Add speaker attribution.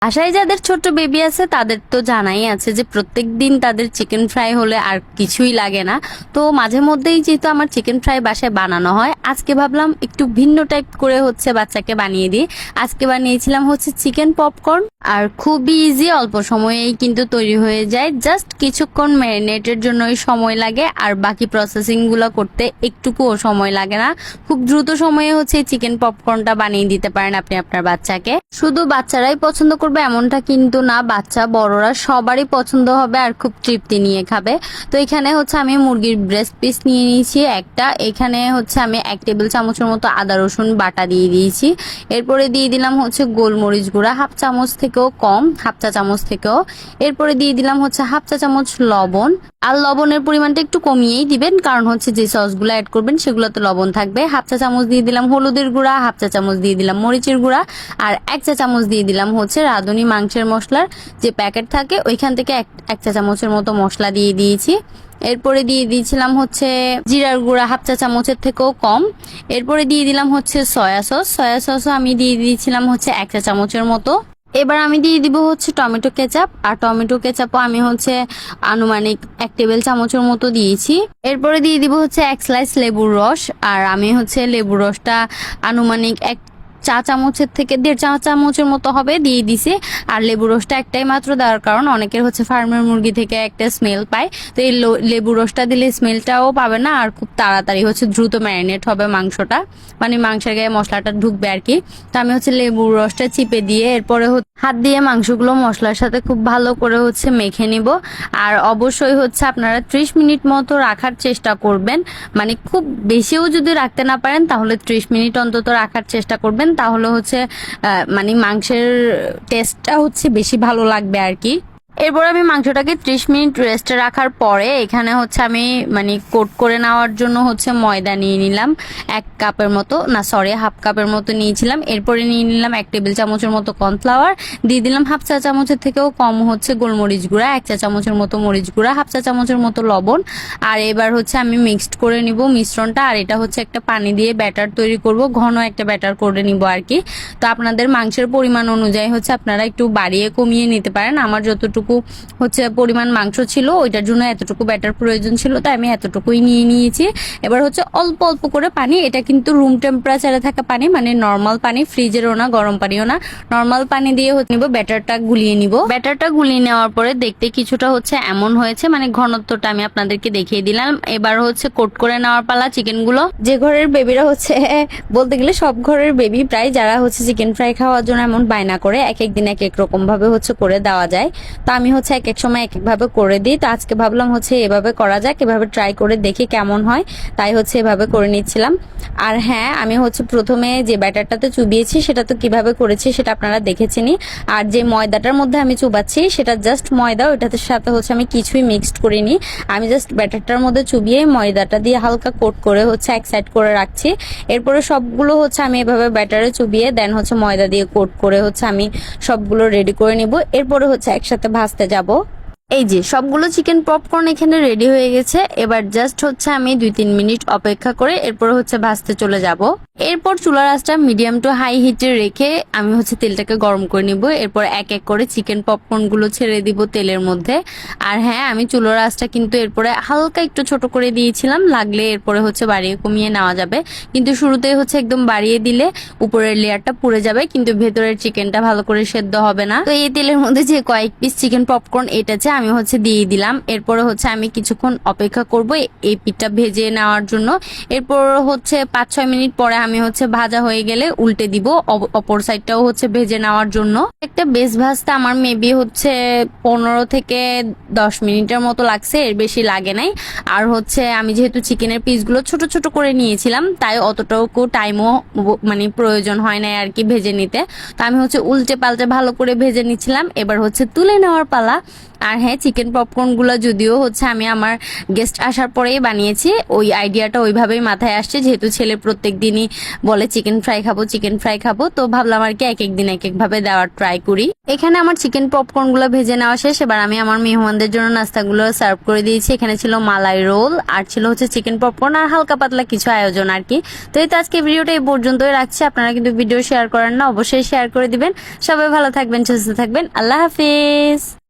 Speaker 1: বাসায় যাদের ছোট বেবি আছে তাদের তো জানাই আছে যে প্রত্যেক দিন তাদের চিকেন ফ্রাই হলে আর কিছুই লাগে না। তো মাঝে মধ্যেই যেহেতু আমার চিকেন ফ্রাই বাসায় বানানো হয়, আজকে ভাবলাম একটু ভিন্ন টাইপ করে হচ্ছে বাচ্চাকে বানিয়ে দিই। আজকে বানিয়েছিলাম হচ্ছে চিকেন পপকর্ন, আর খুবই ইজি, অল্প সময়েই কিন্তু তৈরি হয়ে যায়। জাস্ট কিছুক্ষণ ম্যারিনেটের জন্যই সময় লাগে, আর বাকি প্রসেসিং গুলো করতে একটুকুও সময় লাগে না। খুব দ্রুত সময়ে হচ্ছে চিকেন পপকর্নটা বানিয়ে দিতে পারেন আপনি আপনার বাচ্চাকে। শুধু বাচ্চারাই পছন্দ করবে এমনটা কিন্তু না, বাচ্চা বড়রা সবারই পছন্দ হবে আর খুব তৃপ্তি নিয়ে খাবে। তো এখানে হচ্ছে আমি মুরগির ব্রেস্ট পিস নিয়ে নিয়েছি একটা। এখানে হচ্ছে আমি 1 টেবিল চামচের মতো আদা রসুন বাটা দিয়ে দিয়েছি। এরপরে দিয়ে দিলাম হচ্ছে গোলমরিচ গুঁড়া হাফ চামচ থেকেও কম, হাফ চা চামচ থেকেও। এরপরে দিয়ে দিলাম হচ্ছে হাফ চা চামচ লবণ, আর লবণের পরিমাণটা একটু কমিয়েই দিবেন, কারণ হচ্ছে যে সসগুলো অ্যাড করবেন সেগুলোতে লবণ থাকবে। হাফ চা চামচ দিয়ে দিলাম হলুদের গুঁড়া, হাফ চা চামচ দিয়ে দিলাম মরিচের গুঁড়া, আর 1 চা চামচ দিয়ে দিলাম হচ্ছে রাঁধুনি মাংসের মশলার যে প্যাকেট থাকে ওইখান থেকে এক চা চামচের মতো মশলা দিয়ে দিয়েছি। এরপরে দিয়ে দিয়েছিলাম হচ্ছে জিরার গুঁড়া হাফ চা চামচের থেকেও কম। এরপরে দিয়ে দিলাম হচ্ছে সয়া সসও আমি দিয়ে দিয়েছিলাম হচ্ছে 1 চা চামচের মতো। এবার আমি দিয়ে দিব হচ্ছে টমেটো কেচাপ, আর টমেটো কেচাপও আমি হচ্ছে আনুমানিক 1 টেবিল চামচের মতো দিয়েছি। এরপরে দিয়ে দিব হচ্ছে 1 স্লাইস লেবুর রস, আর আমি হচ্ছে লেবুর রসটা আনুমানিক 1 চা চামচের থেকে 1.5 চা চামচের মতো হবে দিয়ে দিছি। আর লেবু রসটা একটাই মাত্র দেওয়ার কারণ অনেকের হচ্ছে ফার্মের মুরগি থেকে একটা স্মেল পায়, তো এই লেবু রসটা দিলে স্মেলটাও পাবে না, আর খুব তাড়াতাড়ি হচ্ছে দ্রুত ম্যারিনেট হবে মাংসটা, মানে মাংসের গায়ে মশলাটা ঢুকবে আর কি। তো আমি হচ্ছে লেবুর রসটা চিপে দিয়ে এরপরে হাত দিয়ে মাংসগুলো মশলার সাথে খুব ভালো করে হচ্ছে মেখে নিব। আর অবশ্যই হচ্ছে আপনারা 30 মিনিট মতো রাখার চেষ্টা করবেন, মানে খুব বেশিও যদি রাখতে না পারেন তাহলে 30 মিনিট অন্তত রাখার চেষ্টা করবেন, তাহলে হচ্ছে মানে মাংসের টেস্টটা হচ্ছে বেশি ভালো লাগবে আর কি। এরপর আমি মাংসটাকে 30 মিনিট রেস্টে রাখার পরে এখানে হচ্ছে আমি মানে কোট করে নেওয়ার জন্য হচ্ছে ময়দা নিয়ে নিলাম 1 কাপের মতো, না সরি হাফ কাপের মতো নিয়েছিলাম। এরপরে নিয়ে নিলাম 1 টেবিল চামচের মতো কর্নফ্লাওয়ার, দিয়ে দিলাম হাফ চা চামচের থেকেও কম হচ্ছে গোলমরিচ গুঁড়া, 1 চা চামচের মতো মরিচ গুঁড়া, হাফ চা চামচের মতো লবণ। আর এবার হচ্ছে আমি মিক্সড করে নিব মিশ্রণটা, আর এটা হচ্ছে একটা পানি দিয়ে ব্যাটার তৈরি করব, ঘন একটা ব্যাটার করে নিব আর কি। তো আপনাদের মাংসের পরিমাণ অনুযায়ী হচ্ছে আপনারা একটু বাড়িয়ে কমিয়ে নিতে পারেন। আমার যতটুকু হচ্ছে পরিমাণ মাংস ছিল ওইটার জন্য এতটুকু ব্যাটার প্রয়োজন ছিল, তাই আমি এতটুকুই নিয়ে নিয়েছি। এবার হচ্ছে অল্প অল্প করে পানি, এটা কিন্তু রুম টেম্পারেচারে থাকা পানি, মানে নর্মাল পানি, ফ্রিজেরও না গরম পানিও না, নর্মাল পানি দিয়ে হচ্ছে নিব, ব্যাটারটা গুলিয়ে নিব। ব্যাটারটা গুলিয়ে নেওয়ার পরে দেখতে কিছুটা হচ্ছে এমন হয়েছে, মানে ঘনত্বটা আমি আপনাদেরকে দেখিয়ে দিলাম। এবার হচ্ছে কোট করে নেওয়ার পালা চিকেন গুলো। যে ঘরের বেবিরা হচ্ছে বলতে গেলে সব ঘরের বেবি প্রায় যারা হচ্ছে চিকেন ফ্রাই খাওয়ার জন্য এমন বায়না করে, এক এক দিন এক এক রকম ভাবে হচ্ছে করে দেওয়া যায়। তো আমি হচ্ছে এক এক সময় এক এক ভাবে করে দিই। তো আজকে ভাবলাম হচ্ছে এভাবে করা যাক, এভাবে ট্রাই করে দেখি কেমন হয়, তাই হচ্ছে এভাবে করে নিচ্ছিলাম। আর হ্যাঁ, আমি হচ্ছে প্রথমে যে ব্যাটারটাতে চুবিয়েছি সেটা তো কিভাবে করেছি সেটা আপনারা দেখেছেনই। আর যে ময়দাটার মধ্যে আমি চুবাচ্ছি সেটা জাস্ট ময়দা, ওইটাতে সাথে হচ্ছে আমি কিছুই মিক্সড করিনি। আমি জাস্ট ব্যাটারটার মধ্যে চুবিয়ে ময়দাটা দিয়ে হালকা কোট করে হচ্ছে এক সাইড করে রাখছি। এরপরে সবগুলো হচ্ছে আমি এভাবে ব্যাটারে চুবিয়ে দেন হচ্ছে ময়দা দিয়ে কোট করে হচ্ছে আমি সবগুলো রেডি করে নিব। এরপরে হচ্ছে একসাথে ভাজতে যাব। এই যে সবগুলো চিকেন পপকর্ন এখানে রেডি হয়ে গেছে। এবার জাস্ট হচ্ছে আমি 2-3 মিনিট অপেক্ষা করে এরপর হচ্ছে ভাজতে চলে যাব। এরপর চুলার আঁচটা মিডিয়াম টু হাই হিটে রেখে আমি হচ্ছে তেলটাকে গরম করে নিব। এরপর এক এক করে চিকেন পপকর্ন গুলো ছেড়ে দিব তেলের মধ্যে। আর হ্যাঁ, আমি চুলার আঁচটা কিন্তু এরপরে হালকা একটু ছোট করে দিয়েছিলাম, লাগলে এরপরে হচ্ছে বাড়িয়ে কমিয়ে নেওয়া যাবে, কিন্তু শুরুতেই হচ্ছে একদম বাড়িয়ে দিলে উপরের লেয়ারটা পুড়ে যাবে, কিন্তু ভেতরের চিকেনটা ভালো করে সেদ্ধ হবে না। তো এই তেলের মধ্যে যে কয়েক পিস চিকেন পপকর্ন এটাছে আমি হচ্ছে দিয়ে দিলাম। এরপরে হচ্ছে আমি কিছুক্ষণ অপেক্ষা করব এই পিঠটা ভেজে নেওয়ার জন্য। এরপর হচ্ছে 5-6 মিনিট পরে আমি হচ্ছে ভাজা হয়ে গেলে উল্টে দিব, অপর সাইডটাও হচ্ছে ভেজে নেওয়ার জন্য। একটা বেশ ভাজতে আমার মেবি হচ্ছে 15 থেকে 10 মিনিটের মতো লাগছে, এর বেশি লাগে নাই। আর হচ্ছে আমি যেহেতু চিকেনের পিসগুলো ছোট ছোট করে নিয়েছিলাম তাই অতটুকু টাইমও মানে প্রয়োজন হয় না আর কি ভেজে নিতে। তো আমি হচ্ছে উল্টে পাল্টে ভালো করে ভেজে নিচ্ছিলাম। এবার হচ্ছে তুলে নেওয়ার পালা। আর হ্যাঁ, চিকেন পপকর্ন গুলো যদিও হচ্ছে আমি আমার গেস্ট আসার পরেই বানিয়েছি, ওই আইডিয়াটা ওইভাবেই মাথায় আসছে, যেহেতু ছেলে প্রত্যেক দিনই বলে চিকেন ফ্রাই খাবো, তো ভাবলাম আর কি এক এক দিন এক এক ভাবে দেওয়ার ট্রাই করি। এখানে আমার চিকেন পপকর্ন গুলো ভেজে নেওয়া শেষ, এবার আমি আমার মেহমানদের জন্য নাস্তাগুলো সার্ভ করে দিয়েছি। এখানে ছিল মালাই রোল, আর ছিল হচ্ছে চিকেন পপকর্ন, আর হালকা পাতলা কিছু আয়োজন আর কি। তো এই তো আজকে ভিডিওটা এই পর্যন্তই রাখছি। আপনারা কিন্তু ভিডিও শেয়ার করেন না, অবশ্যই শেয়ার করে দিবেন। সবাই ভালো থাকবেন, সুস্থ থাকবেন, আল্লাহ হাফিজ।